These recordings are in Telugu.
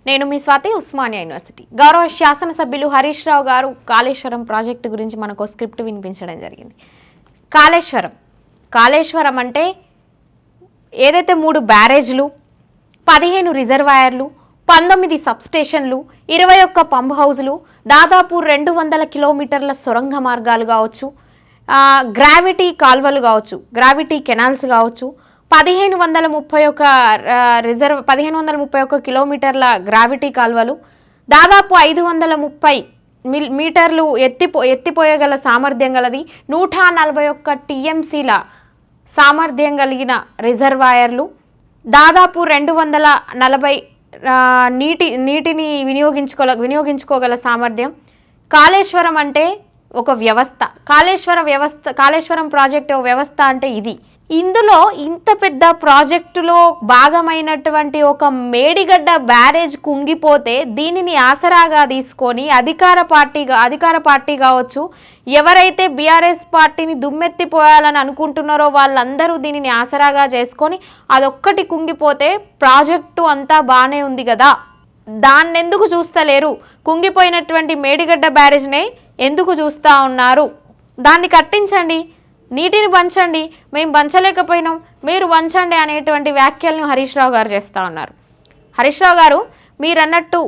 నేను మీ స్వాతి ఉస్మానియా యూనివర్సిటీ. గౌరవ శాసనసభ్యులు హరీష్ రావు గారు కాళేశ్వరం ప్రాజెక్టు గురించి మనకు స్క్రిప్ట్ వినిపించడం జరిగింది. కాళేశ్వరం అంటే ఏదైతే 3 బ్యారేజ్లు, 15 రిజర్వాయర్లు, 19 సబ్స్టేషన్లు, 21 పంప్ హౌజులు, దాదాపు 200 కిలోమీటర్ల సొరంగ మార్గాలు కావచ్చు, గ్రావిటీ కాల్వలు కావచ్చు, గ్రావిటీ కెనాల్స్ కావచ్చు, 1531 కిలోమీటర్ల గ్రావిటీ కాల్వలు, దాదాపు 530 మీటర్లు ఎత్తిపోయగల సామర్థ్యం గలది, 141 టీఎంసీల సామర్థ్యం కలిగిన రిజర్వాయర్లు, దాదాపు 240 నీటిని వినియోగించుకోగల సామర్థ్యం. కాళేశ్వరం అంటే ఒక వ్యవస్థ. కాళేశ్వరం ప్రాజెక్ట్ వ్యవస్థ అంటే ఇది. ఇందులో ఇంత పెద్ద ప్రాజెక్టులో భాగమైనటువంటి ఒక మేడిగడ్డ బ్యారేజ్ కుంగిపోతే దీనిని ఆసరాగా తీసుకొని అధికార పార్టీ కావచ్చు, ఎవరైతే బీఆర్ఎస్ పార్టీని దుమ్మెత్తిపోయాలని అనుకుంటున్నారో వాళ్ళందరూ దీనిని ఆసరాగా చేసుకొని అదొక్కటి కుంగిపోతే ప్రాజెక్టు అంతా బాగానే ఉంది కదా, దాన్నెందుకు చూస్తలేరు? కుంగిపోయినటువంటి మేడిగడ్డ బ్యారేజ్నే ఎందుకు చూస్తూ ఉన్నారు? దాన్ని కట్టించండి, నీటిని పంచండి, మేము పంచలేకపోయినాం, మీరు పంచండి అనేటువంటి వ్యాఖ్యలను హరీష్ రావు గారు చేస్తూ ఉన్నారు. హరీష్ రావు గారు, మీరు అన్నట్టు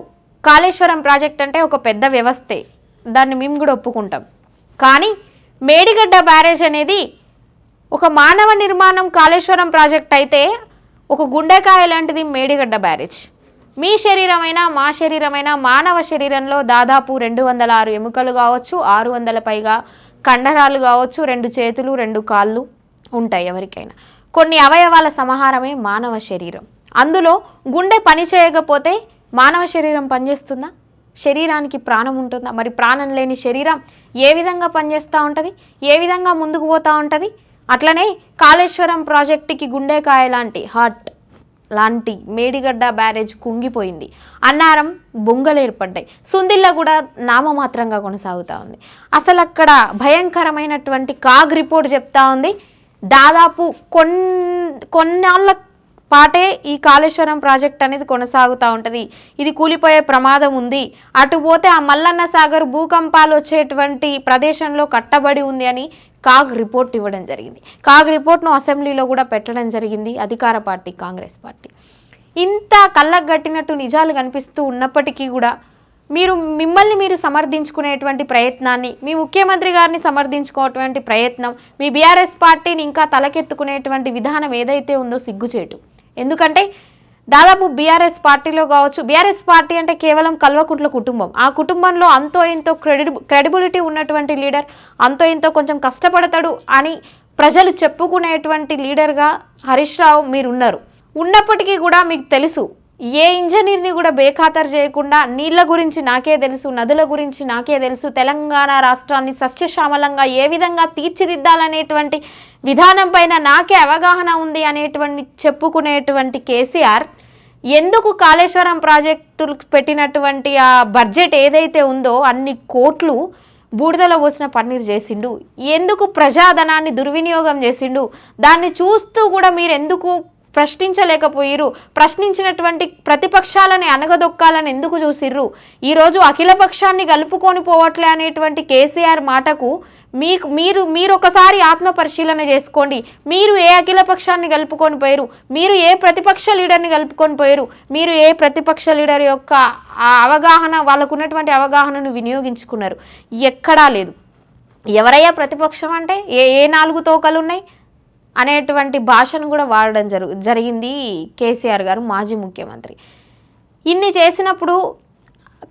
కాళేశ్వరం ప్రాజెక్ట్ అంటే ఒక పెద్ద వ్యవస్థే, దాన్ని మేము కూడా ఒప్పుకుంటాం. కానీ మేడిగడ్డ బ్యారేజ్ అనేది ఒక మానవ నిర్మాణం కాళేశ్వరం ప్రాజెక్ట్ అయితే ఒక గుండెకాయ లాంటిది మేడిగడ్డ బ్యారేజ్. మీ శరీరమైనా మా శరీరమైనా మానవ శరీరంలో దాదాపు 206 ఎముకలు కావచ్చు, 600 పైగా కండరాలు కావచ్చు, 2 చేతులు 2 కాళ్ళు ఉంటాయి ఎవరికైనా. కొన్ని అవయవాల సమాహారమే మానవ శరీరం. అందులో గుండె పని చేయకపోతే మానవ శరీరం పనిచేస్తుందా? శరీరానికి ప్రాణం ఉంటుందా? మరి ప్రాణం లేని శరీరం ఏ విధంగా పనిచేస్తూ ఉంటుంది, ఏ విధంగా ముందుకు పోతూ ఉంటుంది? అట్లనే కాళేశ్వరం ప్రాజెక్టుకి గుండెకాయ లాంటి హార్ట్ లాంటి మేడిగడ్డ బ్యారేజ్ కుంగిపోయింది. అన్నారం బొంగలు ఏర్పడ్డాయి. సుందిల్ల కూడా నామమాత్రంగా కొనసాగుతూ ఉంది. అసలు అక్కడ భయంకరమైనటువంటి కాగ్ రిపోర్ట్ చెప్తా ఉంది, దాదాపు కొన్నాళ్ళ పాటే ఈ కాళేశ్వరం ప్రాజెక్ట్ అనేది కొనసాగుతూ ఉంటుంది, ఇది కూలిపోయే ప్రమాదం ఉంది, అటు పోతే ఆ మల్లన్న సాగర్ భూకంపాలు వచ్చేటువంటి ప్రదేశంలో కట్టబడి ఉంది అని కాగ్ రిపోర్ట్ ఇవ్వడం జరిగింది. కాగ్ రిపోర్ట్ను అసెంబ్లీలో కూడా పెట్టడం జరిగింది అధికార పార్టీ కాంగ్రెస్ పార్టీ. ఇంత కళ్ళకు గట్టినట్టు నిజాలు కనిపిస్తూ ఉన్నప్పటికీ కూడా మిమ్మల్ని మీరు సమర్థించుకునేటువంటి ప్రయత్నాన్ని, మీ ముఖ్యమంత్రి గారిని సమర్థించుకోవటువంటి ప్రయత్నం, మీ బీఆర్ఎస్ పార్టీని ఇంకా తలకెత్తుకునేటువంటి విధానం ఏదైతే ఉందో సిగ్గుచేటు. ఎందుకంటే దాదాపు బీఆర్ఎస్ పార్టీలో కావచ్చు, బీఆర్ఎస్ పార్టీ అంటే కేవలం కల్వకుంట్ల కుటుంబం, ఆ కుటుంబంలో అంతో ఎంతో క్రెడిబిలిటీ ఉన్నటువంటి లీడర్, అంతో ఎంతో కొంచెం కష్టపడతాడు అని ప్రజలు చెప్పుకునేటువంటి లీడర్గా హరీష్ రావు మీరున్నారు. ఉన్నప్పటికీ కూడా మీకు తెలుసు, ఏ ఇంజనీర్ని కూడా బేఖాతరు చేయకుండా నీళ్ళ గురించి నాకే తెలుసు, నదుల గురించి నాకే తెలుసు, తెలంగాణ రాష్ట్రాన్ని సస్యశ్యామలంగా ఏ విధంగా తీర్చిదిద్దాలనేటువంటి విధానం పైన నాకే అవగాహన ఉంది అనేటువంటి చెప్పుకునేటువంటి కేసీఆర్ ఎందుకు కాళేశ్వరం ప్రాజెక్టులు పెట్టినటువంటి ఆ బడ్జెట్ ఏదైతే ఉందో అన్ని కోట్లు బూడిదలో పోసిన పన్నీరు చేసిండు? ఎందుకు ప్రజాధనాన్ని దుర్వినియోగం చేసిండు? దాన్ని చూస్తూ కూడా మీరు ఎందుకు ప్రశ్నించలేకపోయిరు? ప్రశ్నించినటువంటి ప్రతిపక్షాలని అనగదొక్కాలని ఎందుకు చూసిర్రు? ఈరోజు అఖిలపక్షాన్ని కలుపుకొని పోవట్లే అనేటువంటి కేసీఆర్ మాటకు మీరు ఒకసారి ఆత్మ పరిశీలన చేసుకోండి. మీరు ఏ అఖిలపక్షాన్ని కలుపుకొని పోయారు? మీరు ఏ ప్రతిపక్ష లీడర్ని కలుపుకొని పోయారు? మీరు ఏ ప్రతిపక్ష లీడర్ యొక్క అవగాహన, వాళ్ళకు ఉన్నటువంటి అవగాహనను వినియోగించుకున్నారు? ఎక్కడా లేదు. ఎవరయ్యా ప్రతిపక్షం అంటే ఏ 4 తోకలు ఉన్నాయి అనేటువంటి భాషను కూడా వాడడం జరిగింది కేసీఆర్ గారు, మాజీ ముఖ్యమంత్రి. ఇన్ని చేసినప్పుడు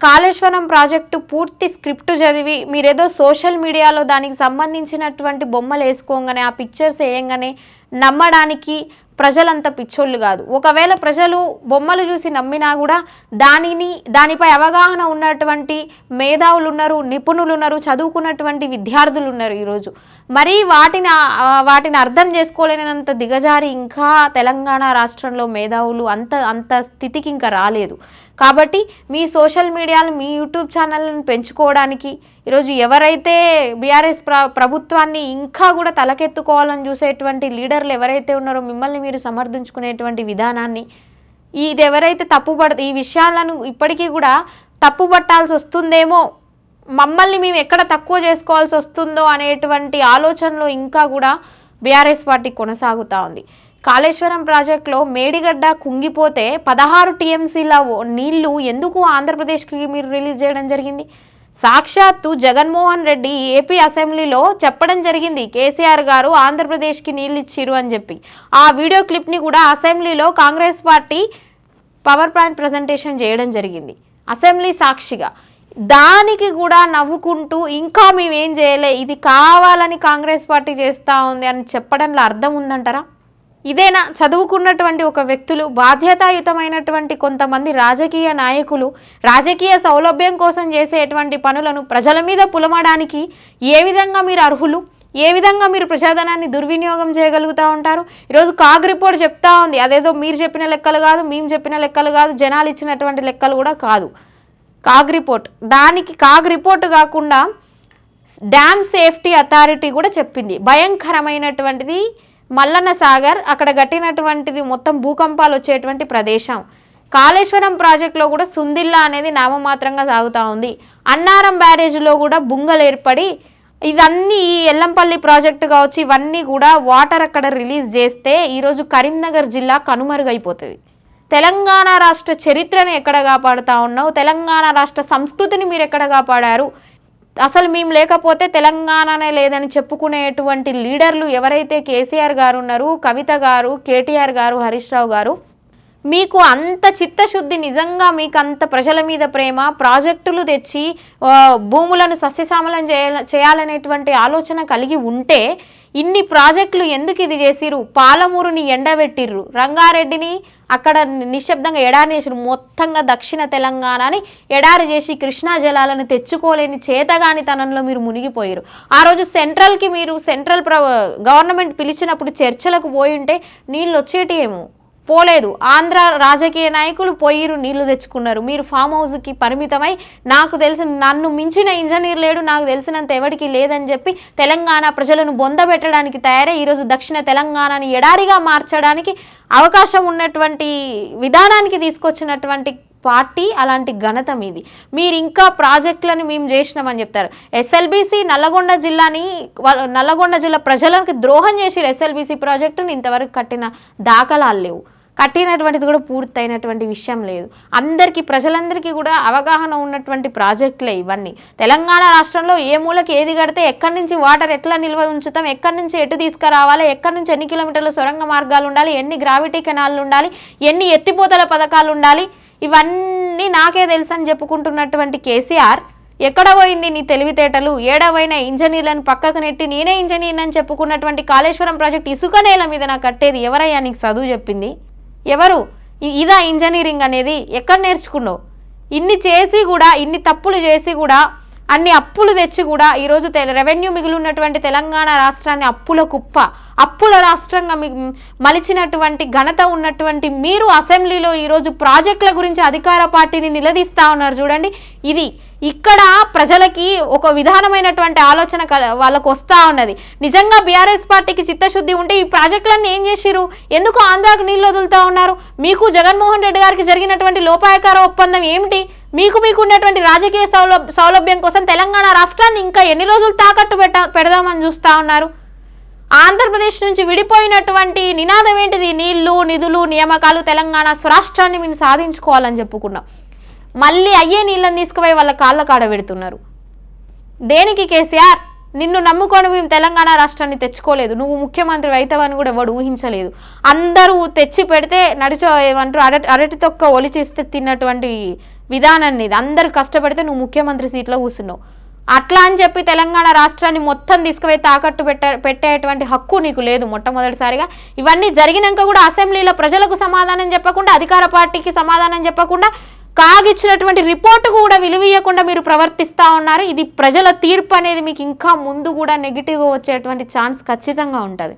కాళేశ్వరం ప్రాజెక్టు పూర్తి స్క్రిప్ట్ చదివి మీరేదో సోషల్ మీడియాలో దానికి సంబంధించినటువంటి బొమ్మలు వేసుకోగానే, ఆ పిక్చర్స్ వేయంగానే నమ్మడానికి ప్రజలంత పిచ్చోళ్ళు కాదు. ఒకవేళ ప్రజలు బొమ్మలు చూసి నమ్మినా కూడా దానిపై అవగాహన ఉన్నటువంటి మేధావులు ఉన్నారు, నిపుణులు ఉన్నారు, చదువుకున్నటువంటి విద్యార్థులు ఉన్నారు ఈరోజు. మరి వాటిని అర్థం చేసుకోలేనంత దిగజారి ఇంకా తెలంగాణ రాష్ట్రంలో మేధావులు అంత స్థితికి ఇంకా రాలేదు. కాబట్టి మీ సోషల్ మీడియాను, మీ యూట్యూబ్ ఛానళ్ళను పెంచుకోవడానికి ఈరోజు ఎవరైతే బీఆర్ఎస్ ప్రభుత్వాన్ని ఇంకా కూడా తలకెత్తుకోవాలని చూసేటువంటి లీడర్లు ఎవరైతే ఉన్నారో మిమ్మల్ని మీరు సమర్థించుకునేటువంటి విధానాన్ని ఇది ఎవరైతే ఈ విషయాలను ఇప్పటికీ కూడా తప్పుపట్టాల్సి వస్తుందేమో, మమ్మల్ని మేము ఎక్కడ తక్కువ చేసుకోవాల్సి వస్తుందో అనేటువంటి ఆలోచనలో ఇంకా కూడా బీఆర్ఎస్ పార్టీ కొనసాగుతూ ఉంది. కాళేశ్వరం ప్రాజెక్టులో మేడిగడ్డ కుంగిపోతే 16 టీఎంసీల నీళ్లు ఎందుకు ఆంధ్రప్రదేశ్కి మీరు రిలీజ్ చేయడం జరిగింది? సాక్షాత్తు జగన్మోహన్ రెడ్డి ఏపీ అసెంబ్లీలో చెప్పడం జరిగింది, కేసీఆర్ గారు ఆంధ్రప్రదేశ్కి నీళ్ళు ఇచ్చిరు అని చెప్పి. ఆ వీడియో క్లిప్ని కూడా అసెంబ్లీలో Congress party power point presentation చేయడం జరిగింది అసెంబ్లీ సాక్షిగా. దానికి కూడా నవ్వుకుంటూ ఇంకా మేమేం చేయలే, ఇది కావాలని కాంగ్రెస్ పార్టీ చేస్తూ ఉంది అని చెప్పడంలో అర్థం ఉందంటారా? ఇదేనా చదువుకున్నటువంటి ఒక వ్యక్తులు, బాధ్యతాయుతమైనటువంటి కొంతమంది రాజకీయ నాయకులు రాజకీయ సౌలభ్యం కోసం చేసేటువంటి పనులను ప్రజల మీద పులమడానికి ఏ విధంగా మీరు అర్హులు? ఏ విధంగా మీరు ప్రజాధనాన్ని దుర్వినియోగం చేయగలుగుతూ ఉంటారు? ఈరోజు కాగ్ రిపోర్ట్ చెప్తా ఉంది, అదేదో మీరు చెప్పిన లెక్కలు కాదు, మేము చెప్పిన లెక్కలు కాదు, జనాలు ఇచ్చినటువంటి లెక్కలు కూడా కాదు. కాగ్ రిపోర్ట్, దానికి కాగ్ రిపోర్ట్ కాకుండా డ్యామ్ సేఫ్టీ అథారిటీ కూడా చెప్పింది భయంకరమైనటువంటిది మల్లన్న సాగర్, అక్కడ కట్టినటువంటిది మొత్తం భూకంపాలు వచ్చేటువంటి ప్రదేశం. కాళేశ్వరం ప్రాజెక్టులో కూడా సుందిల్లా అనేది నామమాత్రంగా సాగుతూ ఉంది. అన్నారం బ్యారేజ్లో కూడా బుంగలు ఏర్పడి ఇవన్నీ ఈ ఎల్లంపల్లి ప్రాజెక్టు కావచ్చు, ఇవన్నీ కూడా వాటర్ అక్కడ రిలీజ్ చేస్తే ఈరోజు కరీంనగర్ జిల్లా కనుమరుగైపోతుంది. తెలంగాణ రాష్ట్ర చరిత్రను ఎక్కడ కాపాడుతూ ఉన్నావు? తెలంగాణ రాష్ట్ర సంస్కృతిని మీరు ఎక్కడ కాపాడారు? అసలు మేము లేకపోతే తెలంగాణనే లేదని చెప్పుకునేటువంటి లీడర్లు ఎవరైతే కేసీఆర్ గారు ఉన్నారు, కవిత గారు, కేటీఆర్ గారు, హరీష్ రావు గారు, మీకు అంత చిత్తశుద్ధి, నిజంగా మీకు అంత ప్రజల మీద ప్రేమ, ప్రాజెక్టులు తెచ్చి భూములను సస్యశ్యామలం చేయాలనేటువంటి ఆలోచన కలిగి ఉంటే ఇన్ని ప్రాజెక్టులు ఎందుకు ఇది చేసిరు? పాలమూరుని ఎండబెట్టిర్రు, రంగారెడ్డిని అక్కడ నిశ్శబ్దంగా ఎడారి చేసిరు, మొత్తంగా దక్షిణ తెలంగాణని ఎడారి చేసి కృష్ణా జలాలను తెచ్చుకోలేని చేతగానితనంలో మీరు మునిగిపోయారు. ఆ రోజు సెంట్రల్కి మీరు గవర్నమెంట్ పిలిచినప్పుడు చర్చలకు పోయి ఉంటే నీళ్ళు వచ్చేటి ఏమో, పోలేదు. ఆంధ్ర రాజకీయ నాయకులు పోయిరు, నీళ్లు తెచ్చుకున్నారు. మీరు ఫామ్ హౌస్కి పరిమితమై నాకు తెలిసిన నన్ను మించిన ఇంజనీర్ లేడు, నాకు తెలిసినంత ఎవరికి లేదని చెప్పి తెలంగాణ ప్రజలను బొందబెట్టడానికి తయారై ఈరోజు దక్షిణ తెలంగాణని ఎడారిగా మార్చడానికి అవకాశం ఉన్నటువంటి విధానానికి తీసుకొచ్చినటువంటి పార్టీ అలాంటి ఘనత మీది. మీరు ఇంకా ప్రాజెక్టులను మేము చేసినామని చెప్తారు. ఎస్ఎల్బీసీ నల్లగొండ జిల్లా ప్రజలకు ద్రోహం చేసి ఎస్ఎల్బీసీ ప్రాజెక్టును ఇంతవరకు కట్టిన దాఖలాలు లేవు. కట్టినటువంటిది కూడా పూర్తయినటువంటి విషయం లేదు. ప్రజలందరికీ కూడా అవగాహన ఉన్నటువంటి ప్రాజెక్టులే ఇవన్నీ. తెలంగాణ రాష్ట్రంలో ఏ మూలకి ఏది కడితే ఎక్కడి నుంచి వాటర్ ఎట్లా నిల్వ ఉంచుతాం, ఎక్కడి నుంచి ఎటు తీసుకురావాలి, ఎక్కడి నుంచి ఎన్ని కిలోమీటర్ల సొరంగ మార్గాలు ఉండాలి, ఎన్ని గ్రావిటీ కెనాళ్ళు ఉండాలి, ఎన్ని ఎత్తిపోతల పథకాలు ఉండాలి, ఇవన్నీ నాకే తెలుసు అని చెప్పుకుంటున్నటువంటి కేసీఆర్ ఎక్కడ పోయింది నీ తెలివితేటలు? ఏడవైన ఇంజనీర్లను పక్కకు నెట్టి నేనే ఇంజనీర్ అని చెప్పుకున్నటువంటి కాళేశ్వరం ప్రాజెక్ట్ ఇసుక నేల మీద నాకు కట్టేది ఎవరయ్యా? నీకు చదువు చెప్పింది ఎవరు? ఇదా ఇంజనీరింగ్ అనేది? ఎక్కడ నేర్చుకున్నావు? ఇన్ని చేసి కూడా, ఇన్ని తప్పులు చేసి కూడా, అన్ని అప్పులు తెచ్చి కూడా ఈరోజు రెవెన్యూ మిగిలి ఉన్నటువంటి తెలంగాణ రాష్ట్రాన్ని అప్పుల కుప్ప, అప్పుల రాష్ట్రంగా మలిచినటువంటి ఘనత ఉన్నటువంటి మీరు అసెంబ్లీలో ఈరోజు ప్రాజెక్టుల గురించి అధికార పార్టీని నిలదీస్తా ఉన్నారు. చూడండి, ఇది ఇక్కడ ప్రజలకి ఒక విధానమైనటువంటి ఆలోచన వాళ్ళకు వస్తూ ఉన్నది. నిజంగా బీఆర్ఎస్ పార్టీకి చిత్తశుద్ధి ఉంటే ఈ ప్రాజెక్టులన్నీ ఏం చేసిరు? ఎందుకు ఆంధ్రాకు నీళ్ళు వదులుతూ ఉన్నారు? మీకు జగన్మోహన్ రెడ్డి గారికి జరిగినటువంటి లోపాయకార ఒప్పందం ఏమిటి? మీకు ఉన్నటువంటి రాజకీయ సౌలభ్యం కోసం తెలంగాణ రాష్ట్రాన్ని ఇంకా ఎన్ని రోజులు తాకట్టు పెడదామని చూస్తూ ఉన్నారు? ఆంధ్రప్రదేశ్ నుంచి విడిపోయినటువంటి నినాదం ఏంటిది? నీళ్లు, నిధులు, నియామకాలు, తెలంగాణ స్వరాష్ట్రాన్ని మేము సాధించుకోవాలని చెప్పుకున్నాం. మళ్ళీ అయ్యే నీళ్ళని తీసుకుపోయి వాళ్ళ కాళ్ళ కాడ పెడుతున్నారు. దేనికి కేసీఆర్? నిన్ను నమ్ముకొని మేము తెలంగాణ రాష్ట్రాన్ని తెచ్చుకోలేదు, నువ్వు ముఖ్యమంత్రి అవుతావని కూడా ఎవడు ఊహించలేదు. అందరూ తెచ్చి పెడితే ఏమంటారు అరటి తొక్క ఒలిచిస్తే తిన్నటువంటి విధానాన్ని, అందరూ కష్టపడితే నువ్వు ముఖ్యమంత్రి సీట్లో కూర్చున్నావు. అట్లా అని చెప్పి తెలంగాణ రాష్ట్రాన్ని మొత్తం తీసుకుపోయి తాకట్టు పెట్టేటువంటి హక్కు నీకు లేదు. మొట్టమొదటిసారిగా ఇవన్నీ జరిగినాక కూడా అసెంబ్లీలో ప్రజలకు సమాధానం చెప్పకుండా, అధికార పార్టీకి సమాధానం చెప్పకుండా, కాగిచ్చినటువంటి రిపోర్టు కూడా విలువీయకుండా మీరు ప్రవర్తిస్తూ ఉన్నారు. ఇది ప్రజల తీర్పు అనేది మీకు ఇంకా ముందు కూడా నెగిటివ్గా వచ్చేటువంటి ఛాన్స్ ఖచ్చితంగా ఉంటుంది.